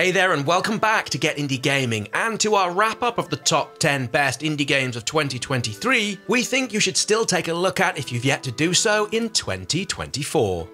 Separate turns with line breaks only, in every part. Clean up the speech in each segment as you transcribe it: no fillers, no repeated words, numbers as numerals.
Hey there and welcome back to Get Indie Gaming, and to our wrap-up of the top 10 best indie games of 2023, we think you should still take a look at if you've yet to do so in 2024.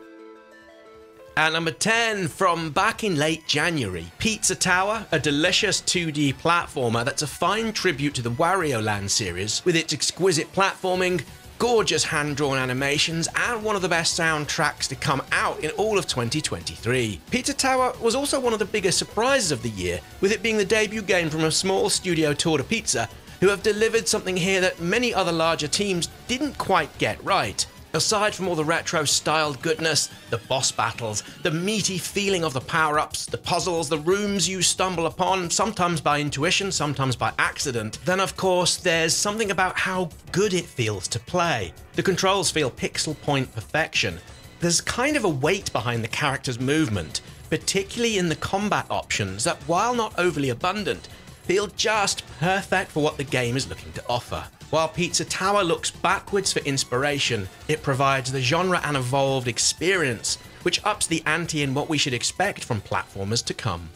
At number 10, from back in late January, Pizza Tower, a delicious 2D platformer that's a fine tribute to the Wario Land series, with its exquisite platforming, gorgeous hand-drawn animations, and one of the best soundtracks to come out in all of 2023. Pizza Tower was also one of the biggest surprises of the year, with it being the debut game from a small studio, Torta Pizza, who have delivered something here that many other larger teams didn't quite get right. Aside from all the retro-styled goodness, the boss battles, the meaty feeling of the power-ups, the puzzles, the rooms you stumble upon, sometimes by intuition, sometimes by accident, then of course there's something about how good it feels to play. The controls feel pixel point perfection. There's kind of a weight behind the character's movement, particularly in the combat options that, while not overly abundant, feel just perfect for what the game is looking to offer. While Pizza Tower looks backwards for inspiration, it provides the genre and evolved experience, which ups the ante in what we should expect from platformers to come.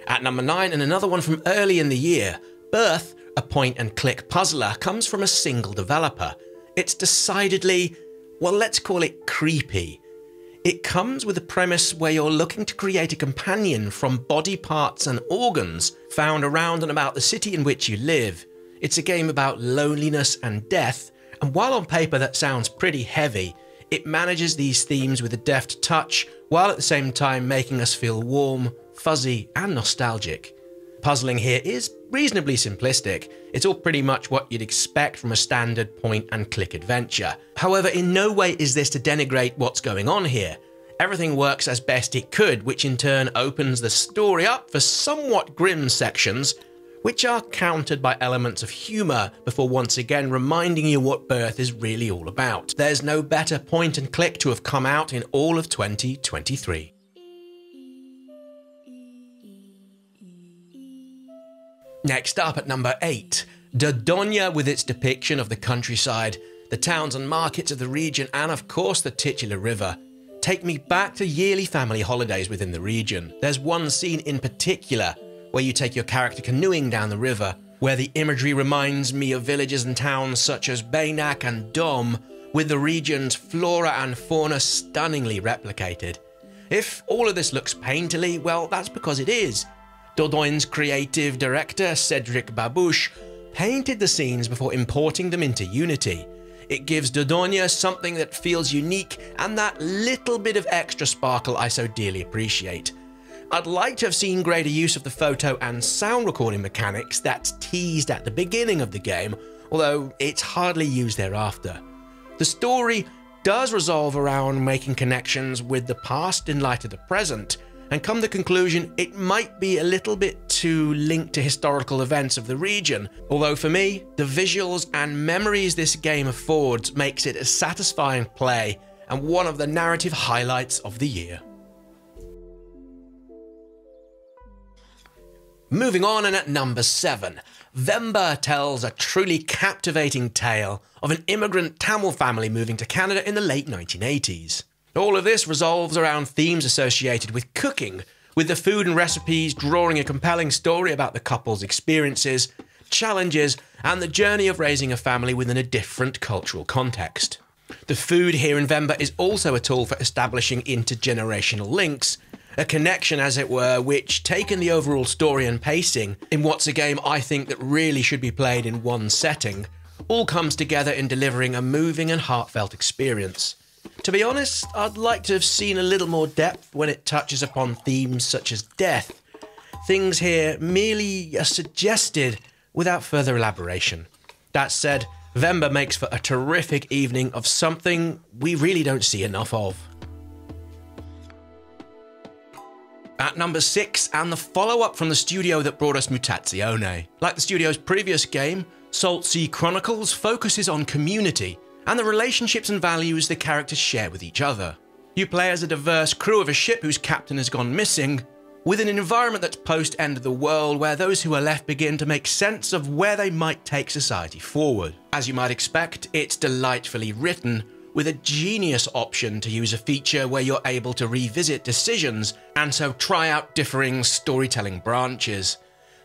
At number 9, and another one from early in the year, Birth, a point-and-click puzzler, comes from a single developer. It's decidedly, well, let's call it creepy. It comes with a premise where you're looking to create a companion from body parts and organs found around and about the city in which you live. It's a game about loneliness and death, and while on paper that sounds pretty heavy, it manages these themes with a deft touch, while at the same time making us feel warm, fuzzy, and nostalgic. Puzzling here is reasonably simplistic. It's all pretty much what you'd expect from a standard point-and-click adventure. However, in no way is this to denigrate what's going on here. Everything works as best it could, which in turn opens the story up for somewhat grim sections, which are countered by elements of humour before once again reminding you what Birth is really all about. There's no better point-and-click to have come out in all of 2023. Next up at number 8, Dordogne, with its depiction of the countryside, the towns and markets of the region, and of course the titular river, take me back to yearly family holidays within the region. There's one scene in particular where you take your character canoeing down the river, where the imagery reminds me of villages and towns such as Baynak and Dom, with the region's flora and fauna stunningly replicated. If all of this looks painterly, well, that's because it is. Dordoigne's creative director, Cedric Babouche, painted the scenes before importing them into Unity. It gives Dordogne something that feels unique and that little bit of extra sparkle I so dearly appreciate. I'd like to have seen greater use of the photo and sound recording mechanics that's teased at the beginning of the game, although it's hardly used thereafter. The story does resolve around making connections with the past in light of the present, and come to the conclusion it might be a little bit too linked to historical events of the region, although for me, the visuals and memories this game affords makes it a satisfying play and one of the narrative highlights of the year. Moving on, and at number 7, Venba tells a truly captivating tale of an immigrant Tamil family moving to Canada in the late 1980s. All of this revolves around themes associated with cooking, with the food and recipes drawing a compelling story about the couple's experiences, challenges, and the journey of raising a family within a different cultural context. The food here in Venba is also a tool for establishing intergenerational links, a connection as it were, which, taken the overall story and pacing, in what's a game I think that really should be played in one setting, all comes together in delivering a moving and heartfelt experience. To be honest, I'd like to have seen a little more depth when it touches upon themes such as death. Things here merely are suggested without further elaboration. That said, Venba makes for a terrific evening of something we really don't see enough of. At number 6, and the follow-up from the studio that brought us Mutazione. Like the studio's previous game, Saltsea Chronicles focuses on community and the relationships and values the characters share with each other. You play as a diverse crew of a ship whose captain has gone missing, with an environment that's post-end of the world where those who are left begin to make sense of where they might take society forward. As you might expect, it's delightfully written, with a genius option to use a feature where you're able to revisit decisions and so try out differing storytelling branches.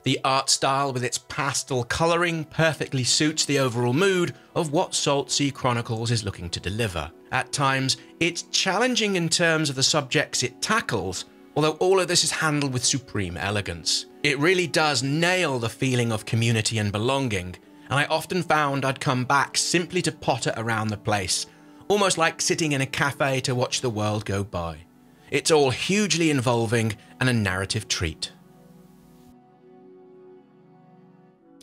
The art style with its pastel colouring perfectly suits the overall mood of what Saltsea Chronicles is looking to deliver. At times, it's challenging in terms of the subjects it tackles, although all of this is handled with supreme elegance. It really does nail the feeling of community and belonging, and I often found I'd come back simply to potter around the place, almost like sitting in a cafe to watch the world go by. It's all hugely involving and a narrative treat.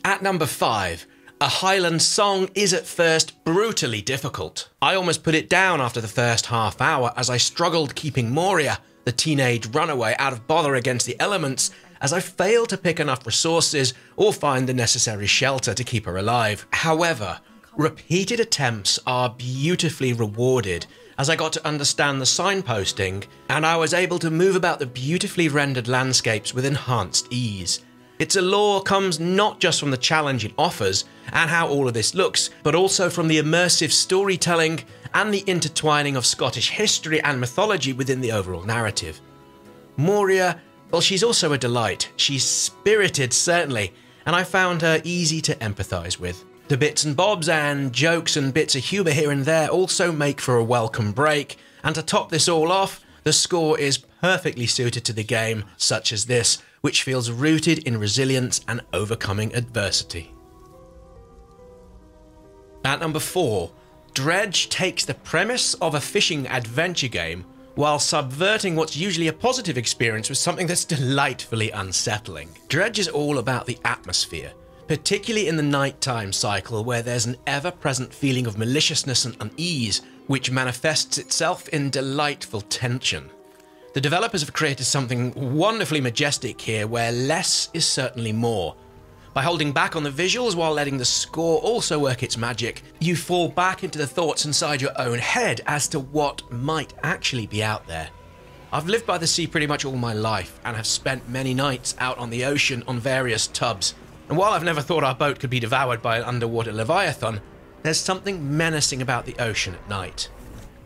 At number 5, a Highland Song is at first brutally difficult. I almost put it down after the first half hour as I struggled keeping Moria, the teenage runaway, out of bother against the elements, as I failed to pick enough resources or find the necessary shelter to keep her alive. However, repeated attempts are beautifully rewarded as I got to understand the signposting, and I was able to move about the beautifully rendered landscapes with enhanced ease. Its allure comes not just from the challenge it offers and how all of this looks, but also from the immersive storytelling and the intertwining of Scottish history and mythology within the overall narrative. Moria, well, she's also a delight. She's spirited, certainly, and I found her easy to empathise with. The bits and bobs and jokes and bits of humour here and there also make for a welcome break, and to top this all off, the score is perfectly suited to the game such as this, which feels rooted in resilience and overcoming adversity. At number 4, Dredge takes the premise of a fishing adventure game while subverting what's usually a positive experience with something that's delightfully unsettling. Dredge is all about the atmosphere, particularly in the nighttime cycle where there's an ever-present feeling of maliciousness and unease, which manifests itself in delightful tension. The developers have created something wonderfully majestic here where less is certainly more. By holding back on the visuals while letting the score also work its magic, you fall back into the thoughts inside your own head as to what might actually be out there. I've lived by the sea pretty much all my life and have spent many nights out on the ocean on various tubs. And while I've never thought our boat could be devoured by an underwater leviathan, there's something menacing about the ocean at night.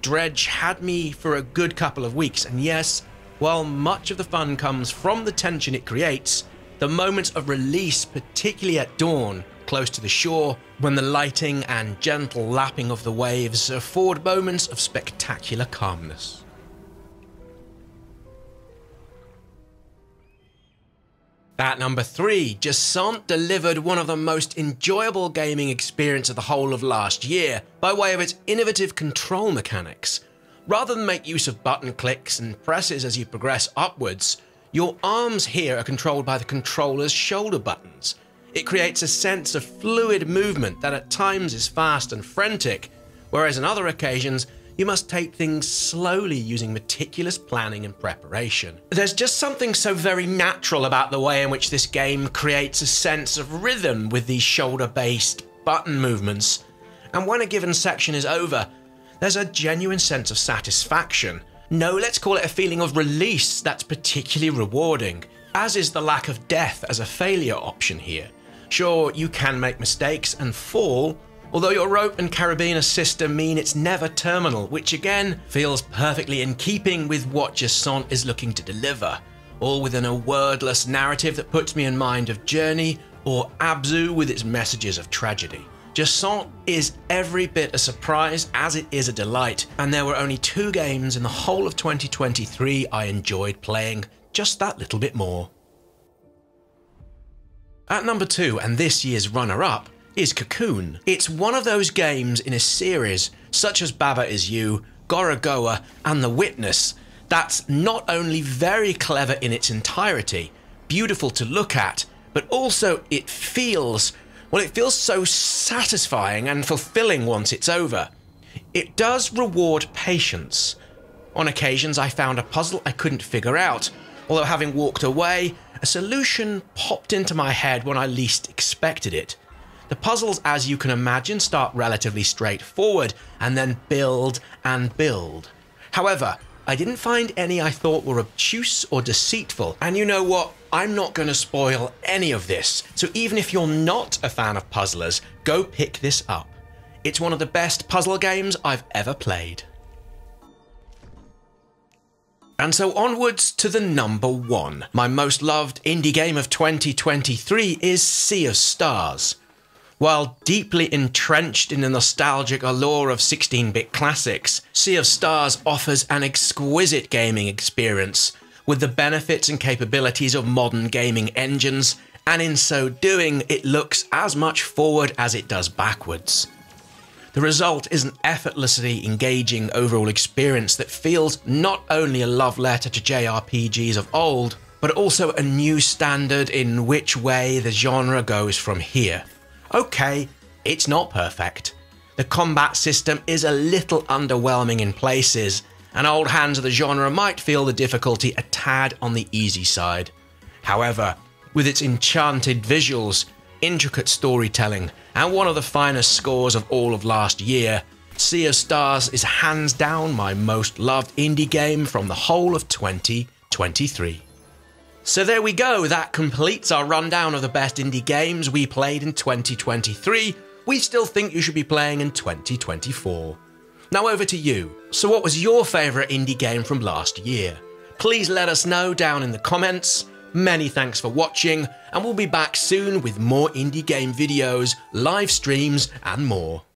Dredge had me for a good couple of weeks, and yes, while much of the fun comes from the tension it creates, the moments of release, particularly at dawn, close to the shore, when the lighting and gentle lapping of the waves afford moments of spectacular calmness. At number 3, Jusant delivered one of the most enjoyable gaming experiences of the whole of last year by way of its innovative control mechanics. Rather than make use of button clicks and presses as you progress upwards, your arms here are controlled by the controller's shoulder buttons. It creates a sense of fluid movement that at times is fast and frantic, whereas on other occasions you must take things slowly using meticulous planning and preparation. There's just something so very natural about the way in which this game creates a sense of rhythm with these shoulder-based button movements, and when a given section is over, there's a genuine sense of satisfaction. No, let's call it a feeling of release that's particularly rewarding, as is the lack of death as a failure option here. Sure, you can make mistakes and fall, although your rope and carabiner system mean it's never terminal, which again feels perfectly in keeping with what Jusant is looking to deliver, all within a wordless narrative that puts me in mind of Journey or Abzu with its messages of tragedy. Jusant is every bit a surprise as it is a delight, and there were only 2 games in the whole of 2023 I enjoyed playing just that little bit more. At number 2, and this year's runner-up, is Cocoon. It's one of those games in a series, such as Baba Is You, Gorogoa, and The Witness, that's not only very clever in its entirety, beautiful to look at, but also it feels so satisfying and fulfilling once it's over. It does reward patience. On occasions I found a puzzle I couldn't figure out, although having walked away, a solution popped into my head when I least expected it. The puzzles, as you can imagine, start relatively straightforward and then build and build. However, I didn't find any I thought were obtuse or deceitful, and you know what? I'm not going to spoil any of this, so even if you're not a fan of puzzlers, go pick this up. It's one of the best puzzle games I've ever played. And so onwards to the number 1. My most loved indie game of 2023 is Sea of Stars. While deeply entrenched in the nostalgic allure of 16-bit classics, Sea of Stars offers an exquisite gaming experience with the benefits and capabilities of modern gaming engines, and in so doing, it looks as much forward as it does backwards. The result is an effortlessly engaging overall experience that feels not only a love letter to JRPGs of old, but also a new standard in which way the genre goes from here. Okay, it's not perfect. The combat system is a little underwhelming in places, and old hands of the genre might feel the difficulty a tad on the easy side. However, with its enchanted visuals, intricate storytelling, and one of the finest scores of all of last year, Sea of Stars is hands down my most loved indie game from the whole of 2023. So there we go, that completes our rundown of the best indie games we played in 2023, we still think you should be playing in 2024. Now over to you. So what was your favourite indie game from last year? Please let us know down in the comments. Many thanks for watching, and we'll be back soon with more indie game videos, live streams, and more.